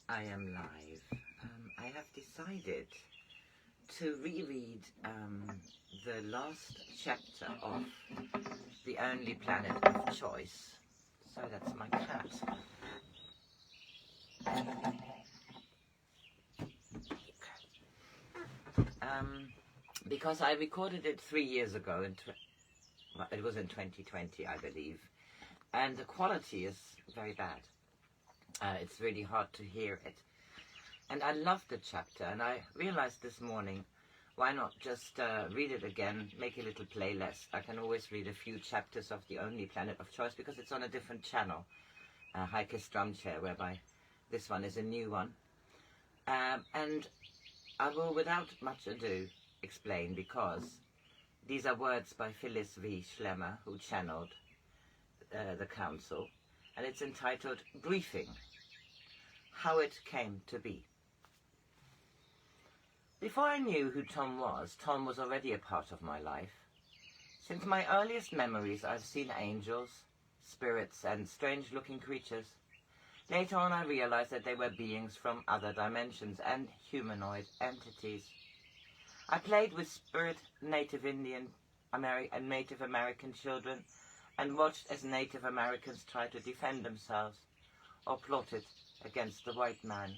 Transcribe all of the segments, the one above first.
I am live. I have decided to reread the last chapter of The Only Planet of Choice. So that's my cat. Because I recorded it 3 years ago, well, it was in 2020, I believe, and the quality is very bad. It's really hard to hear it. And I loved the chapter, and I realized this morning, why not just read it again, make a little playlist. I can always read a few chapters of The Only Planet of Choice because it's on a different channel, Heike's Drum Chair, whereby this one is a new one. And I will, without much ado, explain, because these are words by Phyllis V. Schlemmer, who channeled the council, and it's entitled Briefing, How It Came to Be. Before I knew who Tom was already a part of my life. Since my earliest memories, I've seen angels, spirits, and strange-looking creatures. Later on, I realized that they were beings from other dimensions and humanoid entities. I played with spirit Native Indian and Native American children and watched as Native Americans tried to defend themselves or plotted against the white man.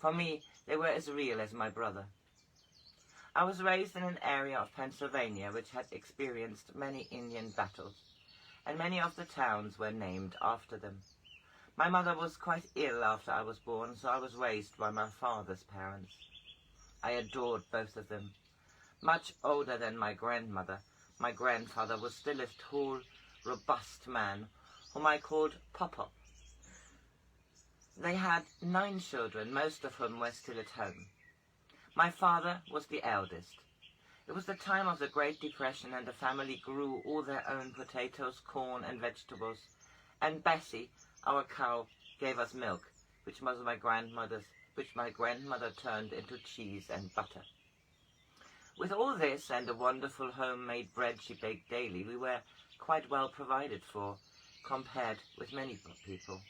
For me, they were as real as my brother. I was raised in an area of Pennsylvania which had experienced many Indian battles, and many of the towns were named after them. My mother was quite ill after I was born, so I was raised by my father's parents. I adored both of them. Much older than my grandmother, my grandfather was still a tall, robust man, whom I called Pop-Pop. They had 9 children, most of whom were still at home. My father was the eldest. It was the time of the Great Depression, and the family grew all their own potatoes, corn, and vegetables. And Bessie, our cow, gave us milk, which was my grandmother turned into cheese and butter. With all this and the wonderful homemade bread she baked daily, we were quite well provided for, compared with many people.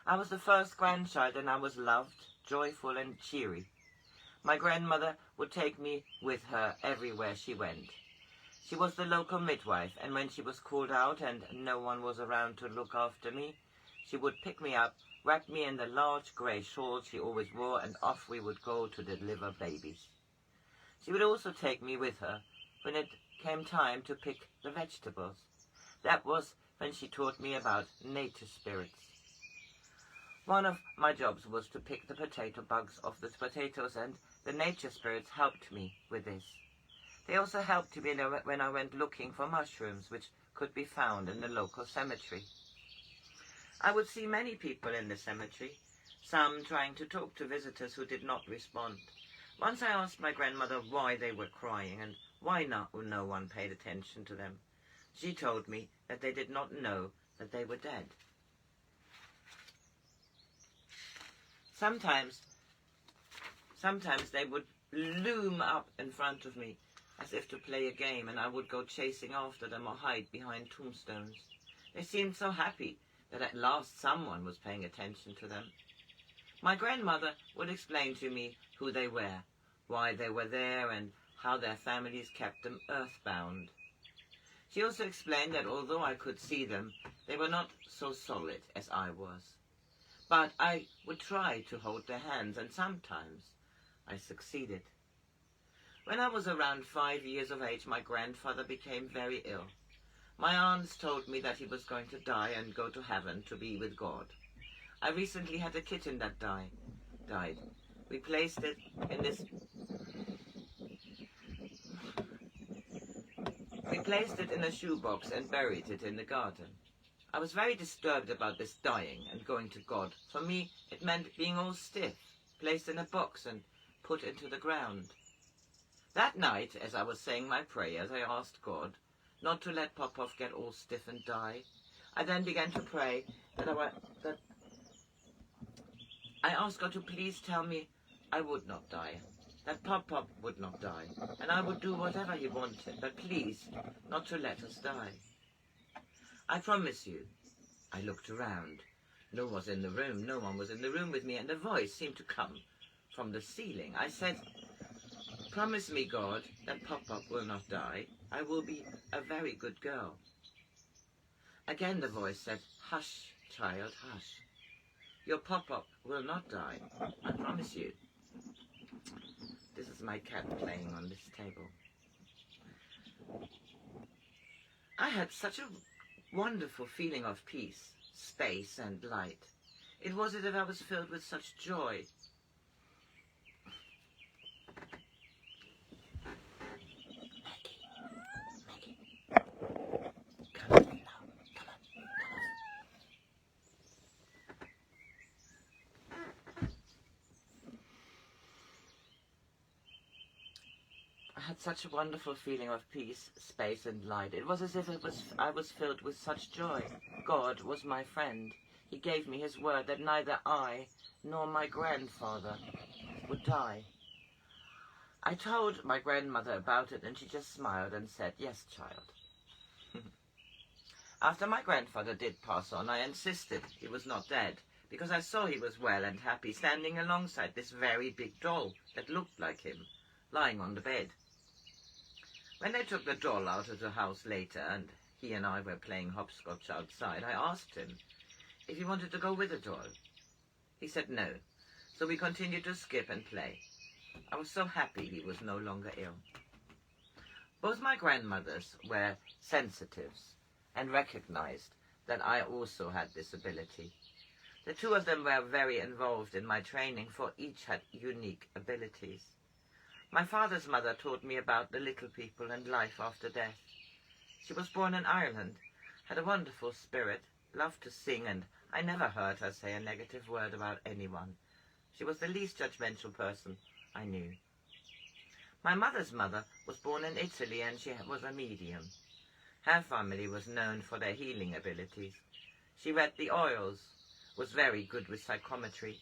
I was the first grandchild, and I was loved, joyful, and cheery. My grandmother would take me with her everywhere she went. She was the local midwife, and when she was called out and no one was around to look after me, she would pick me up, wrap me in the large grey shawl she always wore, and off we would go to deliver babies. She would also take me with her when it came time to pick the vegetables. That was when she taught me about nature spirits. One of my jobs was to pick the potato bugs off the potatoes, and the nature spirits helped me with this. They also helped me when I went looking for mushrooms, which could be found in the local cemetery. I would see many people in the cemetery, some trying to talk to visitors who did not respond. Once I asked my grandmother why they were crying and why no one paid attention to them. She told me that they did not know that they were dead. Sometimes they would loom up in front of me as if to play a game, and I would go chasing after them or hide behind tombstones. They seemed so happy that at last someone was paying attention to them. My grandmother would explain to me who they were, why they were there, and how their families kept them earthbound. She also explained that although I could see them, they were not so solid as I was. But I would try to hold their hands, and sometimes I succeeded. When I was around 5 years of age, my grandfather became very ill. My aunts told me that he was going to die and go to heaven to be with God. I recently had a kitten that died. We placed it in a shoebox and buried it in the garden. I was very disturbed about this dying and going to God. For me, it meant being all stiff, placed in a box and put into the ground. That night, as I was saying my prayers, I asked God not to let Pop-Pop get all stiff and die. I then began to pray that I asked God to please tell me I would not die, that Pop-Pop would not die, and I would do whatever he wanted, but please not to let us die. I promise you. I looked around. No one was in the room. No one was in the room with me, and a voice seemed to come from the ceiling. I said, "Promise me, God, that Pop-Pop will not die. I will be a very good girl." Again the voice said, "Hush, child, hush. Your Pop-Pop will not die. I promise you." This is my cat playing on this table. I had such a wonderful feeling of peace, space, and light. It was as if I was filled with such joy. I had such a wonderful feeling of peace, space, and light. It was as if I was filled with such joy. God was my friend. He gave me his word that neither I nor my grandfather would die. I told my grandmother about it, and she just smiled and said, "Yes, child." After my grandfather did pass on, I insisted he was not dead, because I saw he was well and happy, standing alongside this very big doll that looked like him, lying on the bed. When they took the doll out of the house later, and he and I were playing hopscotch outside, I asked him if he wanted to go with the doll. He said no, so we continued to skip and play. I was so happy he was no longer ill. Both my grandmothers were sensitives and recognized that I also had this ability. The two of them were very involved in my training, for each had unique abilities. My father's mother taught me about the little people and life after death. She was born in Ireland, had a wonderful spirit, loved to sing, and I never heard her say a negative word about anyone. She was the least judgmental person I knew. My mother's mother was born in Italy, and she was a medium. Her family was known for their healing abilities. She read the oils, was very good with psychometry,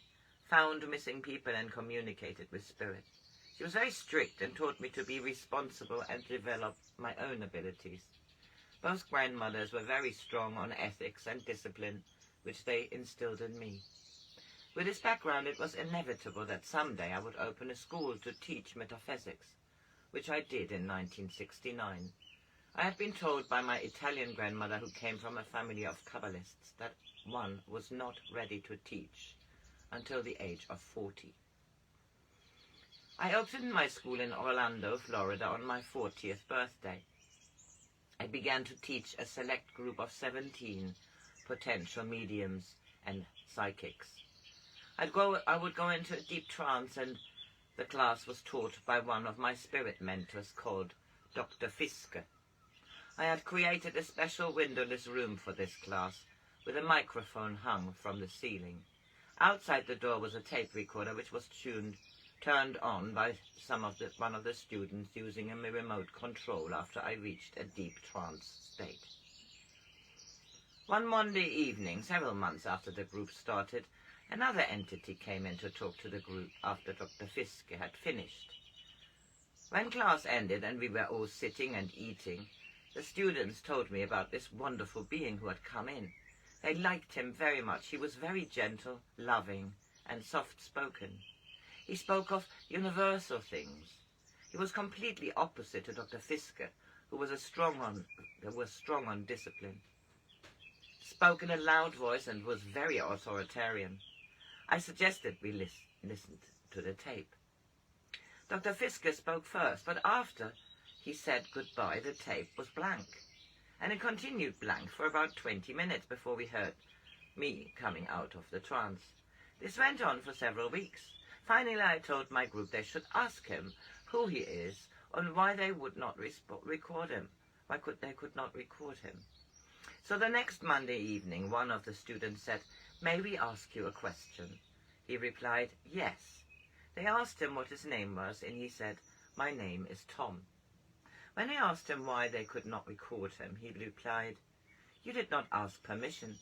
found missing people, and communicated with spirits. She was very strict and taught me to be responsible and develop my own abilities. Both grandmothers were very strong on ethics and discipline, which they instilled in me. With this background, it was inevitable that someday I would open a school to teach metaphysics, which I did in 1969. I had been told by my Italian grandmother, who came from a family of Kabbalists, that one was not ready to teach until the age of 40. I opened my school in Orlando, Florida, on my 40th birthday. I began to teach a select group of 17 potential mediums and psychics. I would go into a deep trance, and the class was taught by one of my spirit mentors called Dr. Fiske. I had created a special windowless room for this class, with a microphone hung from the ceiling. Outside the door was a tape recorder, which was turned on by one of the students using a remote control after I reached a deep trance state. One Monday evening, several months after the group started, another entity came in to talk to the group after Dr. Fiske had finished. When class ended and we were all sitting and eating, the students told me about this wonderful being who had come in. They liked him very much. He was very gentle, loving, and soft-spoken. He spoke of universal things. He was completely opposite to Dr. Fiske, who was strong on discipline. Spoke in a loud voice and was very authoritarian. I suggested we listened to the tape. Dr. Fiske spoke first, but after he said goodbye, the tape was blank. And it continued blank for about 20 minutes before we heard me coming out of the trance. This went on for several weeks. Finally, I told my group they should ask him who he is and why they would not record him. They could not record him. So the next Monday evening, one of the students said, "May we ask you a question?" He replied, "Yes." They asked him what his name was, and he said, "My name is Tom." When they asked him why they could not record him, he replied, "You did not ask permission.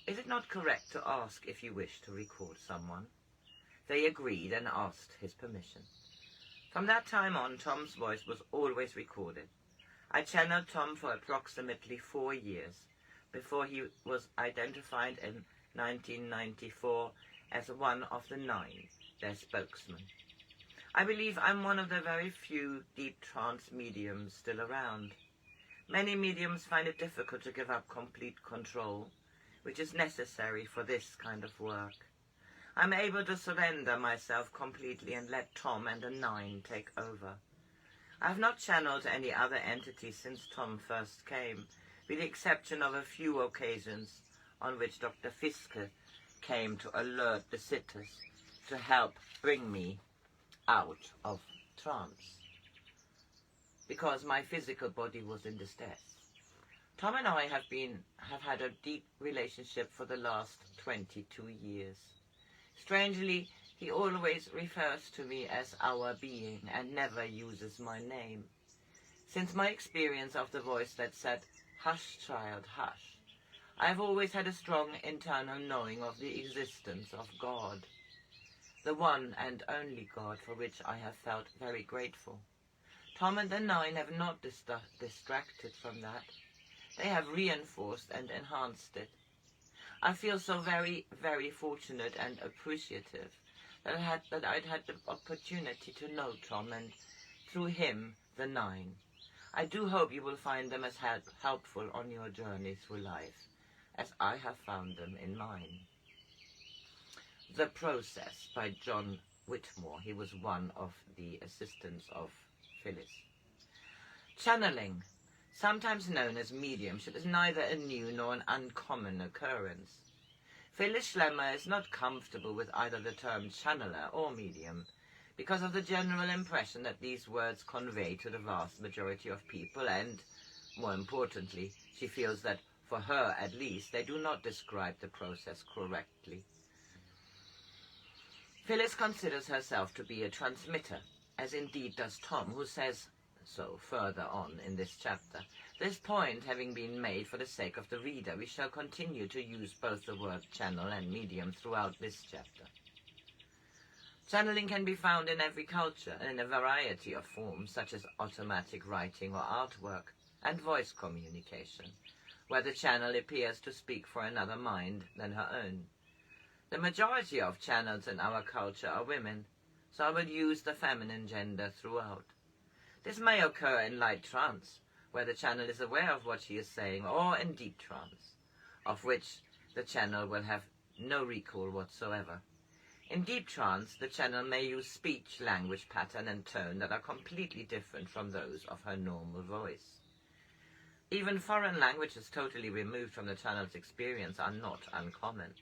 Is it not correct to ask if you wish to record someone?" They agreed and asked his permission. From that time on, Tom's voice was always recorded. I channeled Tom for approximately 4 years. before he was identified in 1994 as one of the 9, their spokesman. I believe I'm one of the very few deep trance mediums still around. Many mediums find it difficult to give up complete control, which is necessary for this kind of work. I'm able to surrender myself completely and let Tom and the 9 take over. I have not channeled any other entity since Tom first came, with the exception of a few occasions on which Dr. Fiske came to alert the sitters to help bring me out of trance, because my physical body was in distress. Tom and I have had a deep relationship for the last 22 years. Strangely, he always refers to me as our being and never uses my name. Since my experience of the voice that said, "Hush, child, hush," I have always had a strong internal knowing of the existence of God, the one and only God for which I have felt very grateful. Tom and the 9 have not distracted from that. They have reinforced and enhanced it. I feel so very, very fortunate and appreciative that I'd had the opportunity to know Tom and, through him, the 9. I do hope you will find them as helpful on your journey through life, as I have found them in mine. The Process by John Whitmore. He was one of the assistants of Phyllis. Channeling, sometimes known as mediumship, is neither a new nor an uncommon occurrence. Phyllis Schlemmer is not comfortable with either the term channeler or medium, because of the general impression that these words convey to the vast majority of people, and, more importantly, she feels that, for her at least, they do not describe the process correctly. Phyllis considers herself to be a transmitter, as indeed does Tom, who says so further on in this chapter. This point having been made for the sake of the reader, we shall continue to use both the word channel and medium throughout this chapter. Channeling can be found in every culture and in a variety of forms, such as automatic writing or artwork, and voice communication, where the channel appears to speak for another mind than her own. The majority of channels in our culture are women, so I will use the feminine gender throughout. This may occur in light trance, where the channel is aware of what she is saying, or in deep trance, of which the channel will have no recall whatsoever. In deep trance, the channel may use speech, language pattern, and tone that are completely different from those of her normal voice. Even foreign languages totally removed from the channel's experience are not uncommon.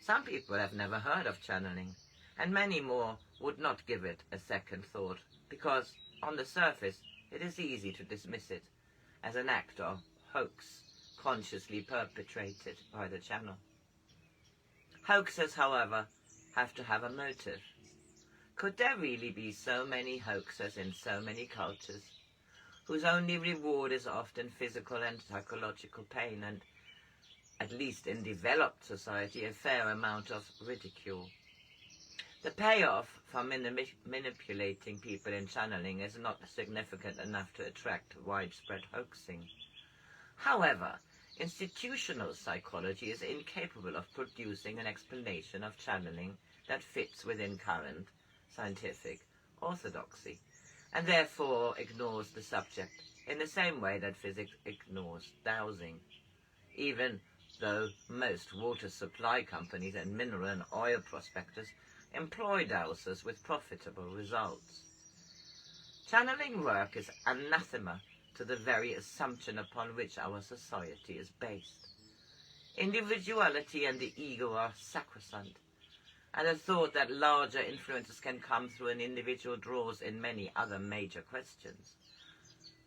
Some people have never heard of channeling, and many more would not give it a second thought, because, on the surface, it is easy to dismiss it as an act of hoax consciously perpetrated by the channel. Hoaxers, however, have to have a motive. Could there really be so many hoaxers in so many cultures, whose only reward is often physical and psychological pain and, at least in developed society, a fair amount of ridicule? The payoff for manipulating people in channeling is not significant enough to attract widespread hoaxing. However, institutional psychology is incapable of producing an explanation of channeling that fits within current scientific orthodoxy, and therefore ignores the subject in the same way that physics ignores dowsing, even though most water supply companies and mineral and oil prospectors employ dowsers with profitable results. Channeling work is anathema to the very assumption upon which our society is based. Individuality and the ego are sacrosanct, and the thought that larger influences can come through an individual draws in many other major questions,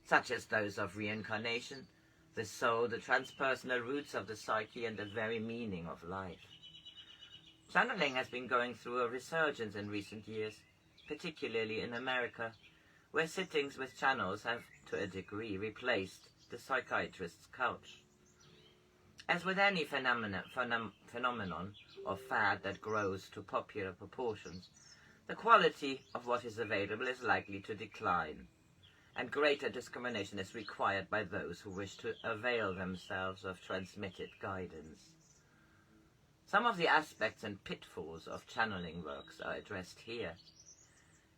such as those of reincarnation, the soul, the transpersonal roots of the psyche, and the very meaning of life. Channeling has been going through a resurgence in recent years, particularly in America, where sittings with channels have, to a degree, replaced the psychiatrist's couch. As with any phenomenon or fad that grows to popular proportions, the quality of what is available is likely to decline, and greater discrimination is required by those who wish to avail themselves of transmitted guidance. Some of the aspects and pitfalls of channeling works are addressed here.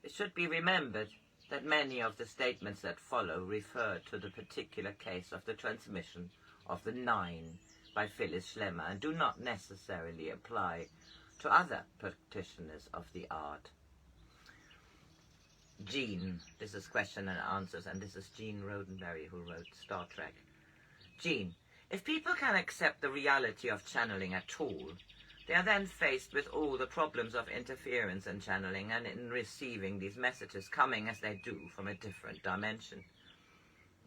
It should be remembered that many of the statements that follow refer to the particular case of the transmission of the Nine by Phyllis Schlemmer and do not necessarily apply to other practitioners of the art. Jean, this is question and answers, and this is Gene Roddenberry, who wrote Star Trek. Jean, if people can accept the reality of channeling at all, they are then faced with all the problems of interference in channeling and in receiving these messages coming as they do from a different dimension.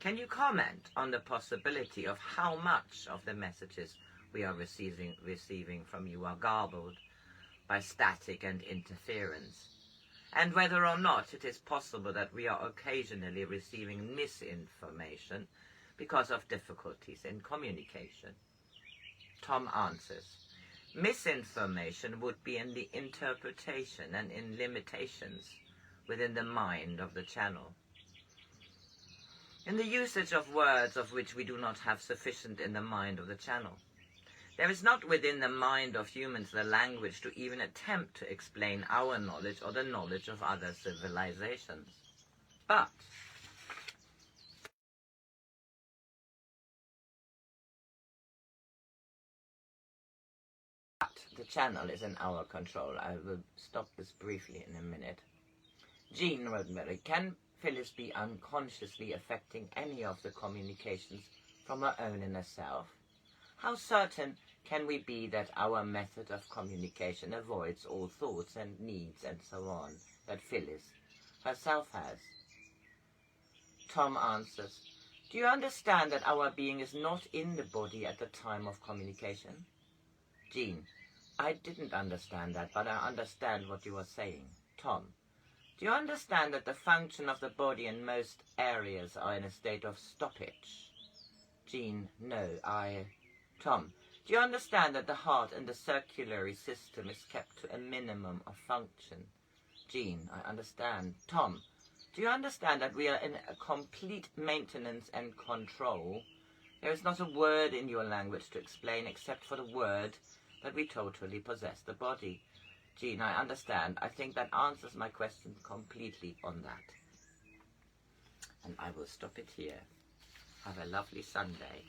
Can you comment on the possibility of how much of the messages we are receiving from you are garbled by static and interference, and whether or not it is possible that we are occasionally receiving misinformation because of difficulties in communication? Tom answers, misinformation would be in the interpretation and in limitations within the mind of the channel. In the usage of words of which we do not have sufficient in the mind of the channel. There is not within the mind of humans the language to even attempt to explain our knowledge or the knowledge of other civilizations. But the channel is in our control. I will stop this briefly in a minute. Gene Roddenberry, can Phyllis be unconsciously affecting any of the communications from her own inner self? How certain can we be that our method of communication avoids all thoughts and needs and so on that Phyllis herself has? Tom answers, do you understand that our being is not in the body at the time of communication? Jean, I didn't understand that, but I understand what you are saying. Tom, do you understand that the function of the body in most areas are in a state of stoppage? Jean, no, Tom, do you understand that the heart and the circulatory system is kept to a minimum of function? Jean, I understand. Tom, do you understand that we are in a complete maintenance and control? There is not a word in your language to explain except for the word that we totally possess the body. Jean, I understand. I think that answers my question completely on that. And I will stop it here. Have a lovely Sunday.